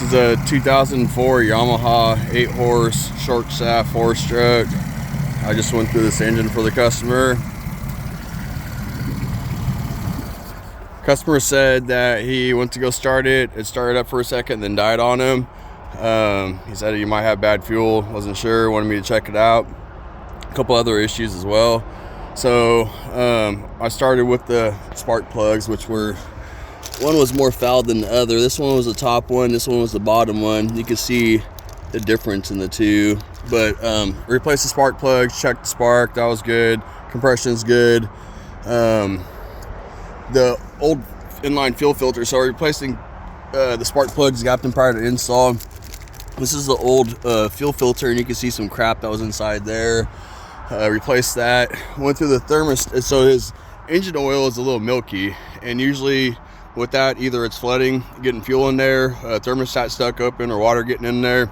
This is a 2004 Yamaha 8-horse short shaft 4-stroke. I just went through this engine for the customer. Customer said that he went to go start it. It started up for a second, then died on him. He said he might have bad fuel. Wasn't sure. Wanted me to check it out. A couple other issues as well. So I started with the spark plugs, which were, one was more fouled than the other. This one was the top one, this one was the bottom one. You can see the difference in the two. But replaced the spark plugs, checked the spark, that was good. Compression's good. The old inline fuel filter, so replacing the spark plugs, got them prior to install. This is the old fuel filter, and you can see some crap that was inside there. Replaced that. Went through the thermostat. So his engine oil is a little milky, and usually with that, either it's flooding, getting fuel in there, thermostat stuck open, or water getting in there.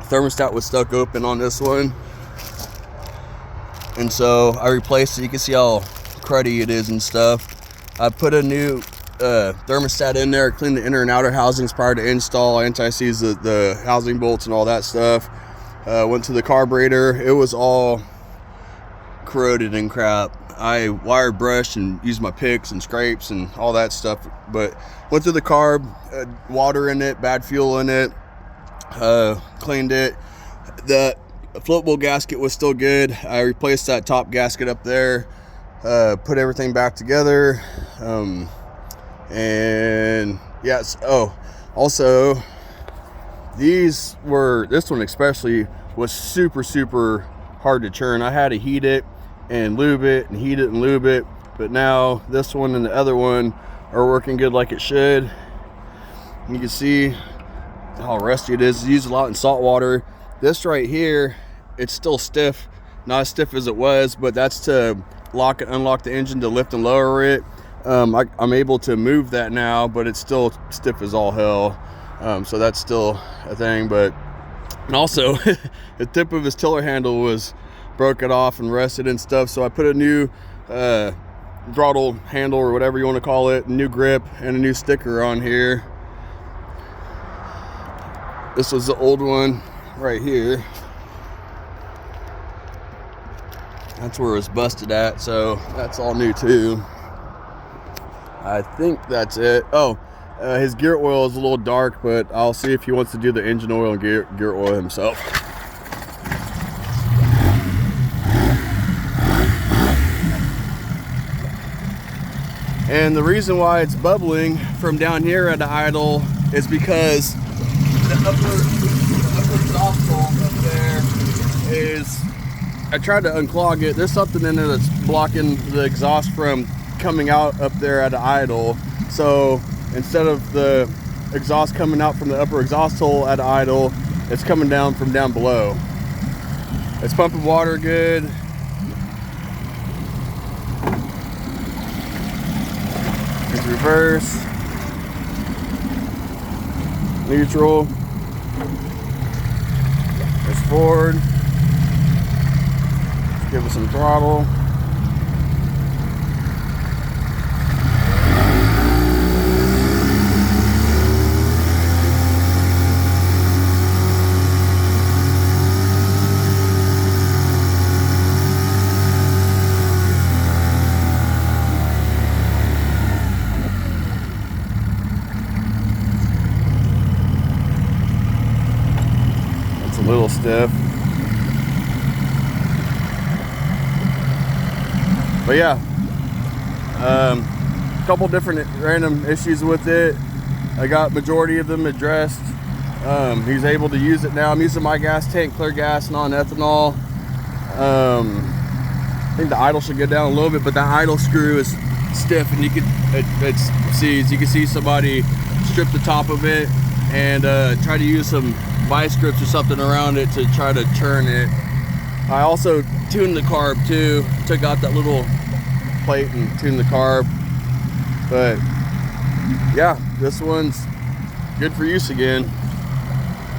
Thermostat was stuck open on this one, and so I replaced it. You can see how cruddy it is and stuff. I put a new thermostat in there, cleaned the inner and outer housings prior to install, anti-seize the housing bolts and all that stuff. Went to the carburetor. It was all corroded and crap. I wire brushed and used my picks and scrapes and all that stuff, but went through the carb, water in it, bad fuel in it, cleaned it. The floatable gasket was still good. I replaced that top gasket up there, put everything back together, and yes. Oh, also this one especially was super hard to churn. I had to heat it and lube it and heat it and lube it, but now this one and the other one are working good like it should. You can see how rusty it is. It's used a lot in salt water. This right here, it's still stiff, not as stiff as it was, but that's to lock and unlock the engine to lift and lower it. I'm able to move that now, but it's still stiff as all hell. So that's still a thing. But, and also the tip of his tiller handle was broken off and rusted and stuff, so I put a new throttle handle, or whatever you want to call it, new grip, and a new sticker on here. This was the old one right here. That's where it was busted at, so that's all new too. I think that's it. Oh, his gear oil is a little dark, but I'll see if he wants to do the engine oil and gear oil himself. And the reason why it's bubbling from down here at the idle is because the upper exhaust hole up there is, I tried to unclog it. There's something in there that's blocking the exhaust from coming out up there at the idle. So instead of the exhaust coming out from the upper exhaust hole at the idle, it's coming down from down below. It's pumping water good. It's reverse, neutral, it's forward. Let's give it some throttle. A little stiff, but yeah, a couple different random issues with it. I got majority of them addressed. He's able to use it now. I'm using my gas tank, clear gas, non-ethanol. I think the idle should go down a little bit, but that idle screw is stiff, and you can see somebody strip the top of it and try to use some vice grips or something around it to try to turn it. I also tuned the carb too, took out that little plate and tuned the carb. But yeah, this one's good for use again.